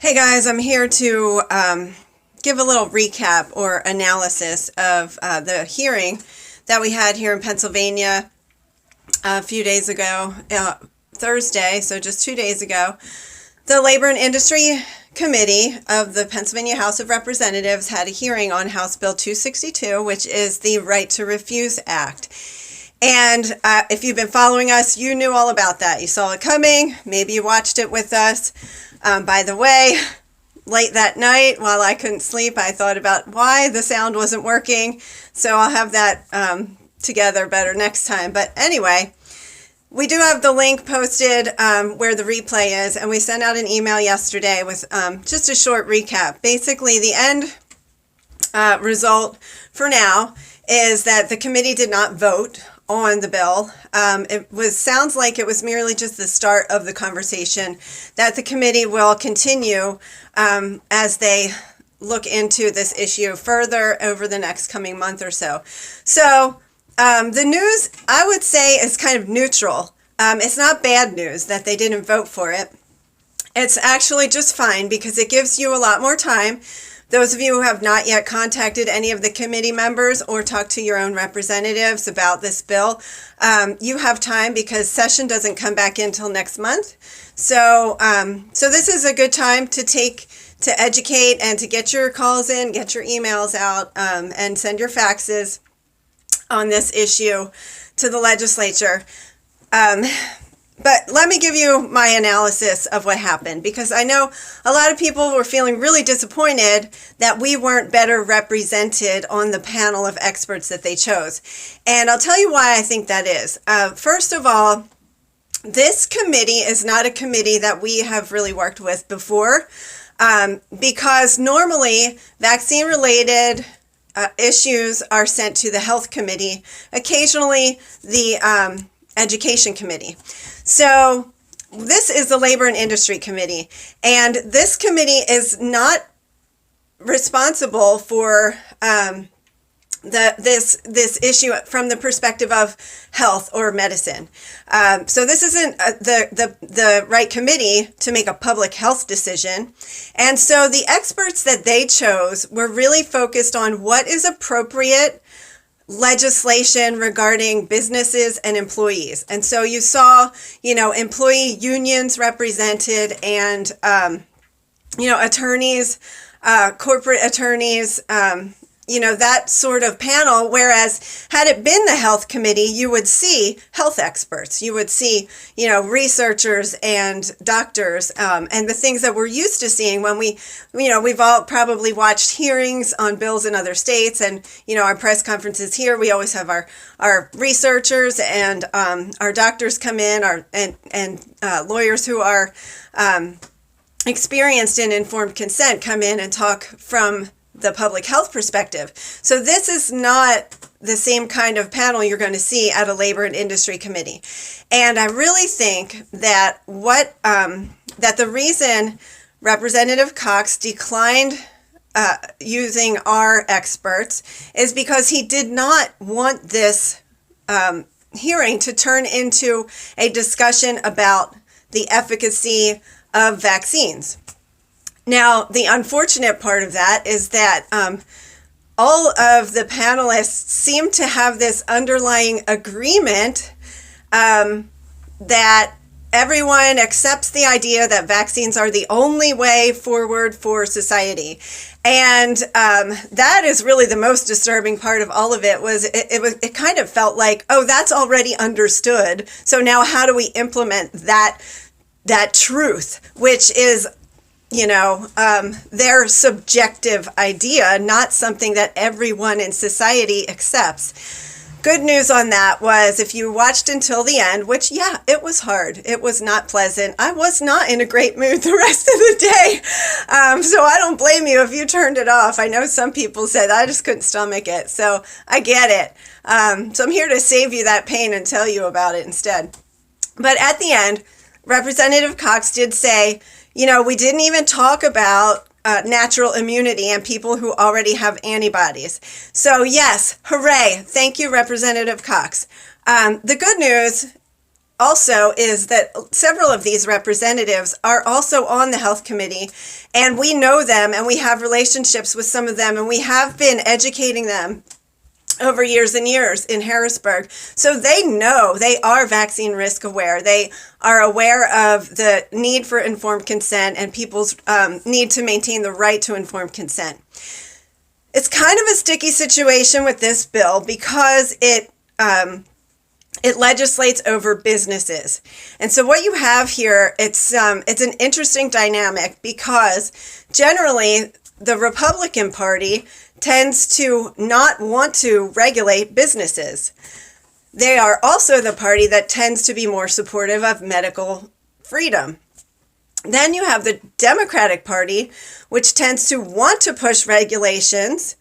Hey guys, I'm here to give a little recap or analysis of the hearing that we had here in Pennsylvania a few days ago, Thursday, so just 2 days ago. The Labor and Industry Committee of the Pennsylvania House of Representatives had a hearing on House Bill 262, which is the Right to Refuse Act. And if you've been following us, you knew all about that. You saw it coming. Maybe you watched it with us. By the way, late that night while I couldn't sleep, I thought about why the sound wasn't working. So I'll have that together better next time. But anyway, we do have the link posted where the replay is. And we sent out an email yesterday with just a short recap. Basically, the end result for now is that the committee did not vote on the bill. Sounds like it was merely just the start of the conversation that the committee will continue as they look into this issue further over the next coming month or so. So the news, I would say, is kind of neutral. It's not bad news that they didn't vote for it. It's actually just fine because it gives you a lot more time. Those of you who have not yet contacted any of the committee members or talked to your own representatives about this bill, you have time because session doesn't come back until next month. So this is a good time to educate and to get your calls in, get your emails out, and send your faxes on this issue to the legislature. But let me give you my analysis of what happened, because I know a lot of people were feeling really disappointed that we weren't better represented on the panel of experts that they chose. And I'll tell you why I think that is. First of all, this committee is not a committee that we have really worked with before, because normally vaccine-related issues are sent to the Health Committee, occasionally the Education Committee. So this is the Labor and Industry Committee, and this committee is not responsible for this issue from the perspective of health or medicine. So this isn't the right committee to make a public health decision. And so the experts that they chose were really focused on what is appropriate legislation regarding businesses and employees. And so you saw, employee unions represented and, attorneys, corporate attorneys, that sort of panel. Whereas had it been the health committee, you would see health experts, you would see, researchers and doctors, and the things that we're used to seeing when we've all probably watched hearings on bills in other states, and, our press conferences here, we always have our researchers and our doctors come in, and lawyers who are experienced in informed consent come in and talk from the public health perspective. So this is not the same kind of panel you're going to see at a Labor and Industry Committee. And I really think that that the reason Representative Cox declined using our experts is because he did not want this hearing to turn into a discussion about the efficacy of vaccines. Now, the unfortunate part of that is that all of the panelists seem to have this underlying agreement that everyone accepts the idea that vaccines are the only way forward for society. And that is really the most disturbing part of all of it. It kind of felt like, oh, that's already understood. So now how do we implement that truth, which is their subjective idea, not something that everyone in society accepts. Good news on that was if you watched until the end, which, it was hard. It was not pleasant. I was not in a great mood the rest of the day. So I don't blame you if you turned it off. I know some people said I just couldn't stomach it. So I get it. So I'm here to save you that pain and tell you about it instead. But at the end, Representative Cox did say, we didn't even talk about natural immunity and people who already have antibodies. So yes, hooray. Thank you, Representative Cox. The good news also is that several of these representatives are also on the health committee, and we know them and we have relationships with some of them, and we have been educating them over years and years in Harrisburg. So they know, they are vaccine risk aware. They are aware of the need for informed consent and people's need to maintain the right to informed consent. It's kind of a sticky situation with this bill because it legislates over businesses. And so what you have here, it's an interesting dynamic because generally the Republican Party tends to not want to regulate businesses. They are also the party that tends to be more supportive of medical freedom. Then you have the Democratic Party, which tends to want to push regulations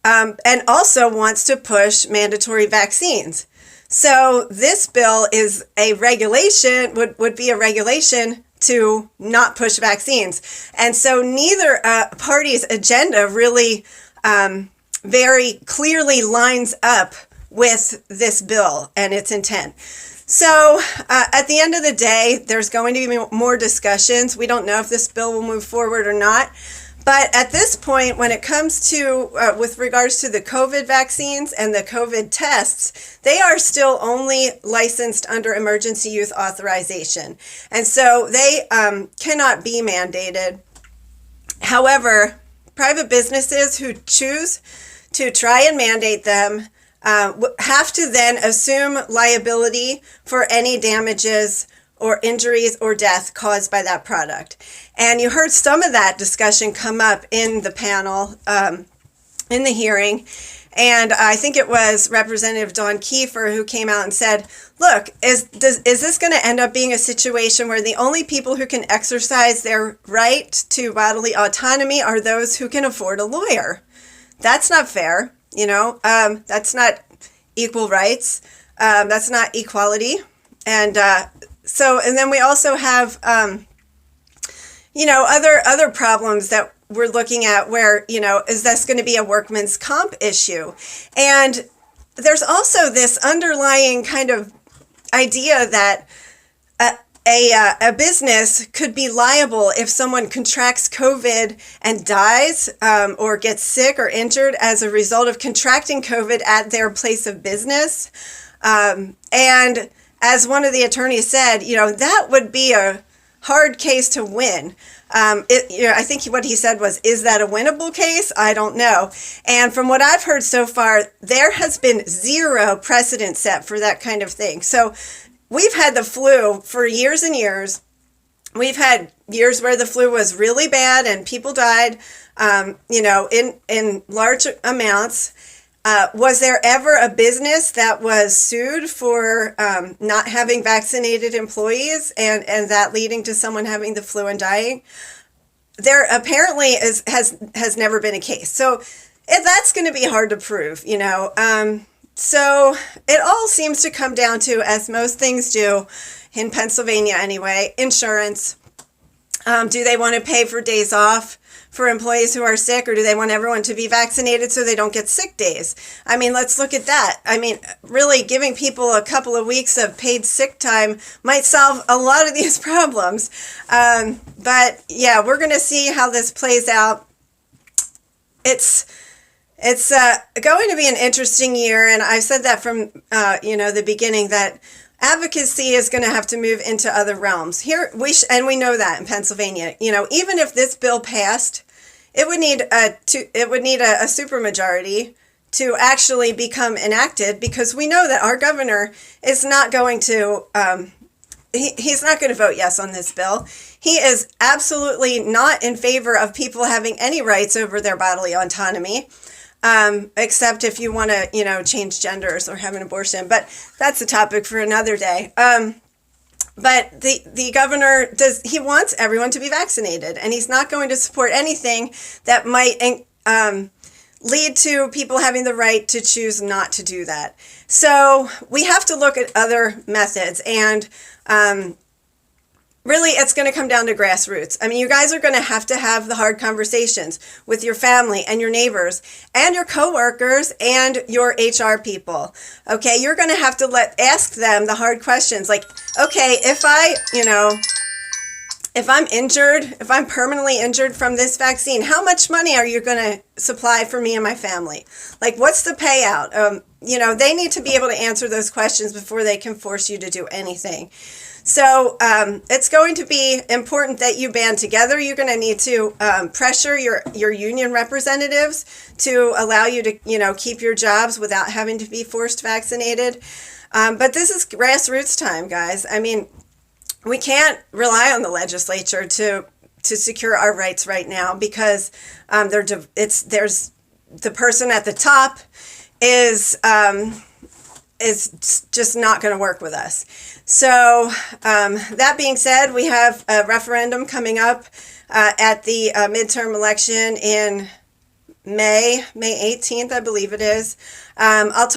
and also wants to push mandatory vaccines. So this bill is a regulation, would be a regulation to not push vaccines. And so neither party's agenda really very clearly lines up with this bill and its intent. So at the end of the day, there's going to be more discussions. We don't know if this bill will move forward or not. But at this point, when it comes to, with regards to the COVID vaccines and the COVID tests, they are still only licensed under emergency use authorization. And so they cannot be mandated. However, private businesses who choose to try and mandate them have to then assume liability for any damages or injuries or death caused by that product. And you heard some of that discussion come up in the panel, in the hearing. And I think it was Representative Dawn Kiefer who came out and said, look, is this going to end up being a situation where the only people who can exercise their right to bodily autonomy are those who can afford a lawyer? That's not fair. That's not equal rights. That's not equality. And then we also have, other problems that we're looking at where, is this going to be a workman's comp issue? And there's also this underlying kind of idea that a business could be liable if someone contracts COVID and dies or gets sick or injured as a result of contracting COVID at their place of business. And as one of the attorneys said, that would be a hard case to win. I think what he said was, is that a winnable case? I don't know. And from what I've heard so far, there has been zero precedent set for that kind of thing. So we've had the flu for years and years. We've had years where the flu was really bad and people died, in large amounts. Was there ever a business that was sued for not having vaccinated employees and that leading to someone having the flu and dying? There apparently has never been a case. So that's going to be hard to prove, So it all seems to come down to, as most things do in Pennsylvania anyway, insurance. Do they want to pay for days off for employees who are sick, or do they want everyone to be vaccinated so they don't get sick days? I mean, let's look at that. I mean, really giving people a couple of weeks of paid sick time might solve a lot of these problems. But yeah, we're going to see how this plays out. It's going to be an interesting year, and I've said that from the beginning, that advocacy is going to have to move into other realms. Here we know that in Pennsylvania, even if this bill passed, it would need a supermajority to actually become enacted, because we know that our governor is not going to he's not going to vote yes on this bill. He is absolutely not in favor of people having any rights over their bodily autonomy. Except if you want to, change genders or have an abortion, but that's a topic for another day. But the governor he wants everyone to be vaccinated, and he's not going to support anything that might lead to people having the right to choose not to do that. So we have to look at other methods, and really, it's going to come down to grassroots. I mean, you guys are going to have the hard conversations with your family and your neighbors and your coworkers and your HR people. Okay, you're going to have to ask them the hard questions. Like, okay, if I'm injured, if I'm permanently injured from this vaccine, how much money are you going to supply for me and my family? Like, what's the payout? They need to be able to answer those questions before they can force you to do anything. So it's going to be important that you band together. You're going to need to pressure your union representatives to allow you to, keep your jobs without having to be forced vaccinated. But this is grassroots time, guys. I mean, we can't rely on the legislature to secure our rights right now because there's the person at the top is just not going to work with us. So that being said, we have a referendum coming up at the midterm election in May 18th, I believe it is. I'll